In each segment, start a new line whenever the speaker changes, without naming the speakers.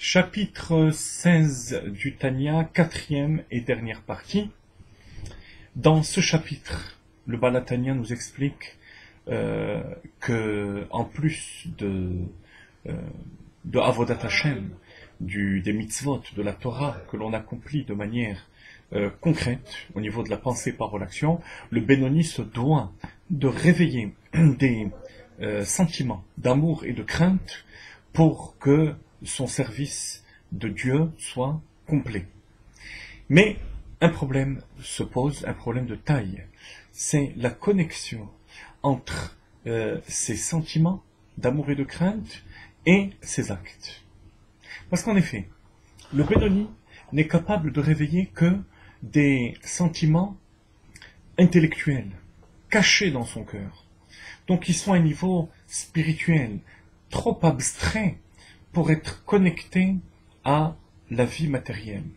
Chapitre 16 du Tanya, quatrième et dernière partie. Dans ce chapitre, le Baal HaTanya nous explique que, en plus de Avodat Hashem, des mitzvot, de la Torah, que l'on accomplit de manière concrète, au niveau de la pensée, parole, action, le Benoni se doit de réveiller des sentiments d'amour et de crainte pour que son service de Dieu soit complet. Mais un problème se pose, un problème de taille. C'est la connexion entre ses sentiments d'amour et de crainte et ses actes. Parce qu'en effet, le Benoni n'est capable de réveiller que des sentiments intellectuels, cachés dans son cœur. Donc ils sont à un niveau spirituel, trop abstrait pour être connecté à la vie matérielle.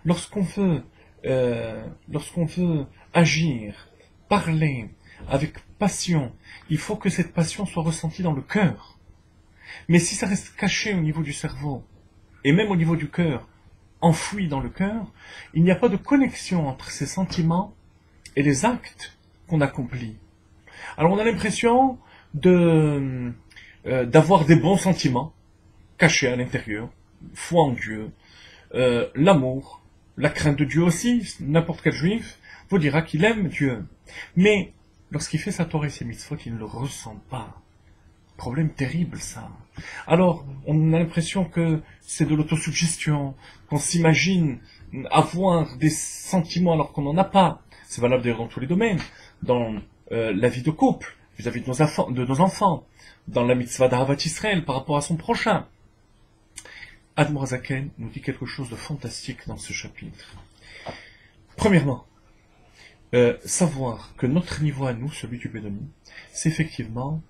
Lorsqu'on veut agir, parler avec passion, il faut que cette passion soit ressentie dans le cœur. Mais si ça reste caché au niveau du cerveau, et même au niveau du cœur, enfoui dans le cœur, il n'y a pas de connexion entre ces sentiments et les actes qu'on accomplit. Alors on a l'impression d'avoir des bons sentiments, cachés à l'intérieur, foi en Dieu, l'amour, la crainte de Dieu aussi. N'importe quel juif vous dira qu'il aime Dieu. Mais lorsqu'il fait sa Torah et ses mitzvot, il ne le ressent pas. Problème terrible, ça. Alors, on a l'impression que c'est de l'autosuggestion, qu'on s'imagine avoir des sentiments alors qu'on n'en a pas. C'est valable d'ailleurs dans tous les domaines, dans la vie de couple, vis-à-vis de nos enfants, dans la mitzvah d'Ahavat Israël par rapport à son prochain. Admor HaZaken nous dit quelque chose de fantastique dans ce chapitre. Premièrement, savoir que notre niveau à nous, celui du Benoni, c'est effectivement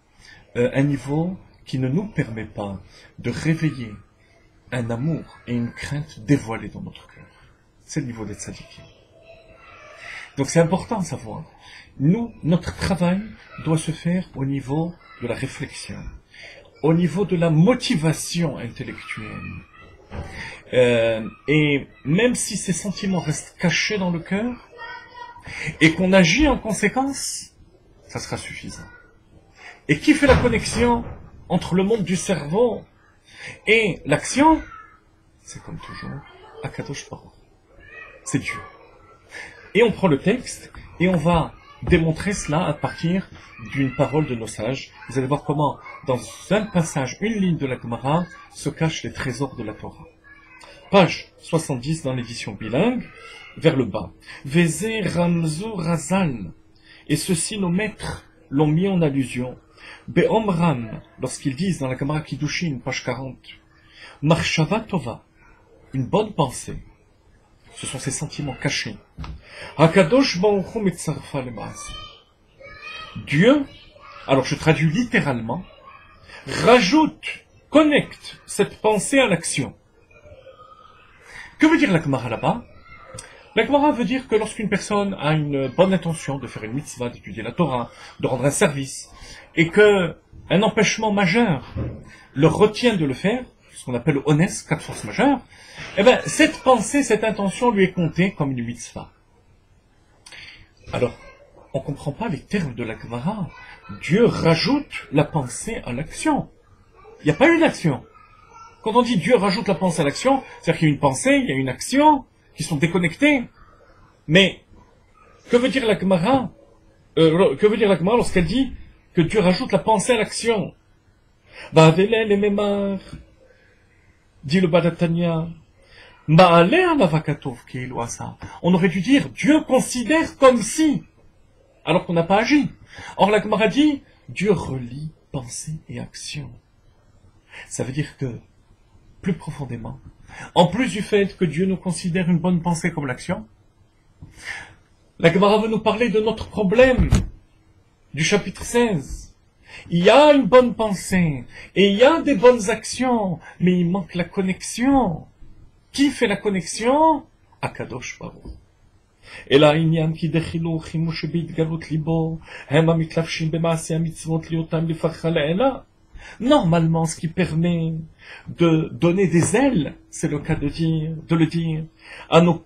un niveau qui ne nous permet pas de réveiller un amour et une crainte dévoilés dans notre cœur. C'est le niveau des tzadikim. Donc c'est important à savoir. Nous, notre travail doit se faire au niveau de la réflexion, au niveau de la motivation intellectuelle. Et même si ces sentiments restent cachés dans le cœur, et qu'on agit en conséquence, ça sera suffisant. Et qui fait la connexion entre le monde du cerveau et l'action? C'est comme toujours, Akadosh Baruch. C'est Dieu. Et on prend le texte, et on va démontrer cela à partir d'une parole de nos sages. Vous allez voir comment, dans un passage, une ligne de la Gemara, se cachent les trésors de la Torah. Page 70 dans l'édition bilingue, vers le bas. Vézé Ramzou Razal. Et ceci, nos maîtres l'ont mis en allusion. Be'omram, lorsqu'ils disent dans la Gemara Kiddushin, page 40, Marshava Tova, une bonne pensée. Ce sont ces sentiments cachés. Hakadosh Baruch Hu mitzarfa lemaaseh. Dieu, alors je traduis littéralement, rajoute, connecte cette pensée à l'action. Que veut dire la Gemara là-bas? La Gemara veut dire que lorsqu'une personne a une bonne intention de faire une mitzvah, d'étudier la Torah, de rendre un service, et que un empêchement majeur le retient de le faire, ce qu'on appelle le ones, 4 forces majeures, eh bien, cette pensée, cette intention lui est comptée comme une mitzvah. Alors, on ne comprend pas les termes de la Gemara. Dieu rajoute la pensée à l'action. Il n'y a pas une action. Quand on dit Dieu rajoute la pensée à l'action, c'est-à-dire qu'il y a une pensée, il y a une action, qui sont déconnectées. Mais, que veut dire la Gemara lorsqu'elle dit que Dieu rajoute la pensée à l'action? Ba'avelel et memar, dit le Baal HaTanya. On aurait dû dire Dieu considère comme si, alors qu'on n'a pas agi. Or la Gemara dit Dieu relie pensée et action. Ça veut dire que, plus profondément, en plus du fait que Dieu nous considère une bonne pensée comme l'action, la Gemara veut nous parler de notre problème du chapitre 16. Il y a une bonne pensée et il y a des bonnes actions, mais il manque la connexion. Qui fait la connexion? Akadosh Baruch. Et là, inyan ki dechilo chimush beitgalut libo, hem hamitlafshim b'maaseh hamitzvot liotam lefarcha le'ela. Normalement, ce qui permet de donner des ailes, c'est le cas de le dire, à nos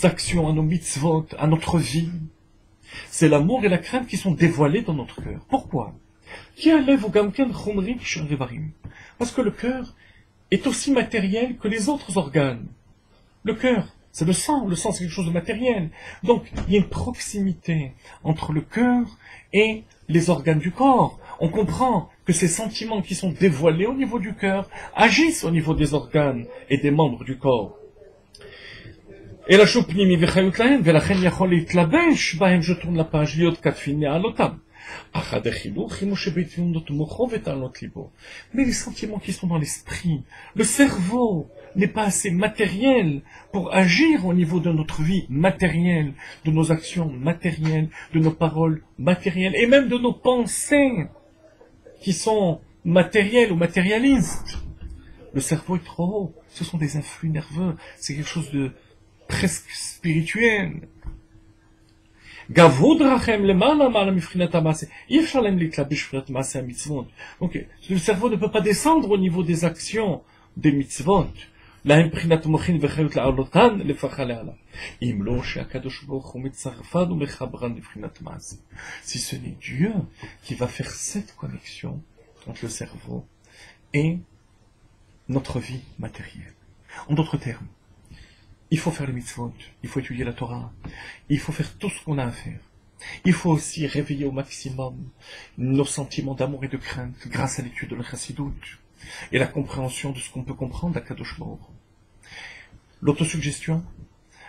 actions, à nos mitzvot, à notre vie. C'est l'amour et la crainte qui sont dévoilés dans notre cœur. Pourquoi? Parce que le cœur est aussi matériel que les autres organes. Le cœur, c'est le sang c'est quelque chose de matériel. Donc, il y a une proximité entre le cœur et les organes du corps. On comprend que ces sentiments qui sont dévoilés au niveau du cœur agissent au niveau des organes et des membres du corps. Et la choupnimi v'chayut lahem, velachem yachol להתלבש בהם, je tourne la page, להיות כתפין נעלותם. אחד החינוך, כמו שבתבונות מוחו וטענות ליבו. Mais les sentiments qui sont dans l'esprit, le cerveau n'est pas assez matériel pour agir au niveau de notre vie matérielle, de nos actions matérielles, de nos paroles matérielles, et même de nos pensées qui sont matérielles ou matérialistes. Le cerveau est trop haut, ce sont des influx nerveux, c'est quelque chose de presque spirituel. Donc, le cerveau ne peut pas descendre au niveau des actions des mitzvot. Si ce n'est Dieu qui va faire cette connexion entre le cerveau et notre vie matérielle. En d'autres termes, il faut faire les mitzvot, il faut étudier la Torah, il faut faire tout ce qu'on a à faire. Il faut aussi réveiller au maximum nos sentiments d'amour et de crainte grâce à l'étude de la Chassidut et la compréhension de ce qu'on peut comprendre d'Akadosh Baruch Hu. L'autosuggestion,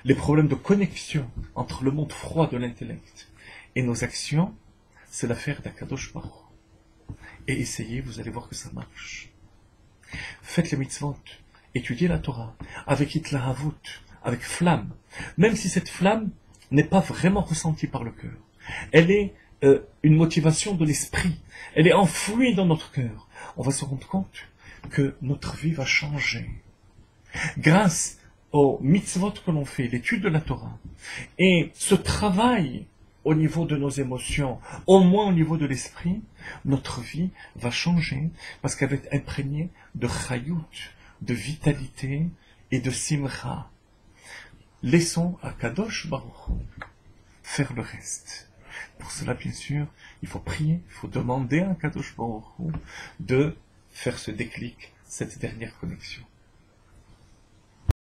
les problèmes de connexion entre le monde froid de l'intellect et nos actions, c'est l'affaire d'Akadosh Baruch Hu. Et essayez, vous allez voir que ça marche. Faites les mitzvot, étudiez la Torah avec itlahavut, avec flamme, même si cette flamme n'est pas vraiment ressentie par le cœur. Elle est une motivation de l'esprit, elle est enfouie dans notre cœur. On va se rendre compte que notre vie va changer. Grâce aux mitzvot que l'on fait, l'étude de la Torah, et ce travail au niveau de nos émotions, au moins au niveau de l'esprit, notre vie va changer parce qu'elle va être imprégnée de chayut, de vitalité et de simcha. Laissons à Kadosh Baruch Hu faire le reste. Pour cela, bien sûr, il faut prier, il faut demander à Kadosh Baruch Hu de faire ce déclic, cette dernière connexion.